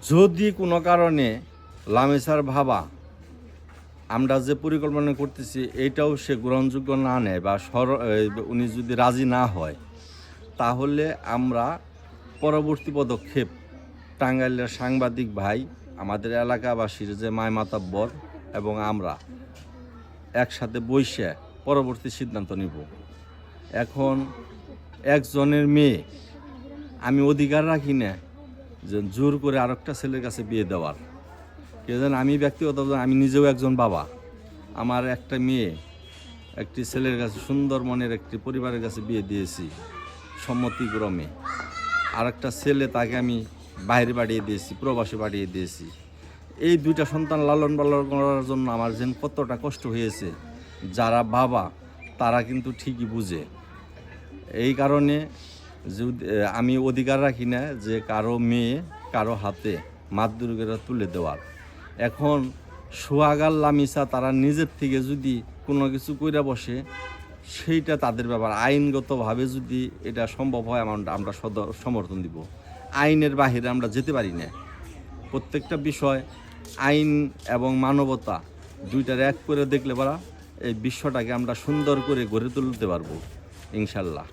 যদি কোনো কারণে লামিসার ভাবা আমরা যে পরিকল্পনা করতেছি এইটাও সে গ্রহণযোগ্য না নেয় বা উনি যদি রাজি না হয়, তাহলে আমরা পরবর্তী পদক্ষেপ টাঙ্গাইলের সাংবাদিক ভাই, আমাদের এলাকাবাসীর যে মাতাব্বর এবং আমরা একসাথে বসে পরবর্তী সিদ্ধান্ত নিব। এখন একজনের মেয়ে আমি অধিকার রাখি না যে জোর করে আরেকটা ছেলের কাছে বিয়ে দেওয়ার। কেউ যেন আমি ব্যক্তিগত, আমি নিজেও একজন বাবা, আমার একটা মেয়ে একটি ছেলের কাছে, সুন্দর মনের একটি পরিবারের কাছে বিয়ে দিয়েছি সম্মতিক্রমে। আরেকটা ছেলে তাকে আমি বাইরে পাঠিয়ে দিয়েছি, প্রবাসে পাঠিয়ে দিয়েছি। এই দুইটা সন্তান লালন পালন করার জন্য আমার যেন কতটা কষ্ট হয়েছে, যারা বাবা তারা কিন্তু ঠিকই বুঝে। এই কারণে আমি অধিকার রাখি না যে কারো মেয়ে কারো হাতে মাতৃকা তুলে দেওয়ার। এখন সোহাগার লামিসা তারা নিজের থেকে যদি কোনো কিছু কইরা বসে, সেইটা তাদের ব্যাপার। আইনগতভাবে যদি এটা সম্ভব হয় আমরা সমর্থন দিব। আইনের বাহিরে আমরা যেতে পারি না। প্রত্যেকটা বিষয় আইন এবং মানবতা দুইটার এক করে দেখলে পারা এই বিশ্বটাকে আমরা সুন্দর করে গড়ে তুলতে পারবো ইনশাল্লাহ।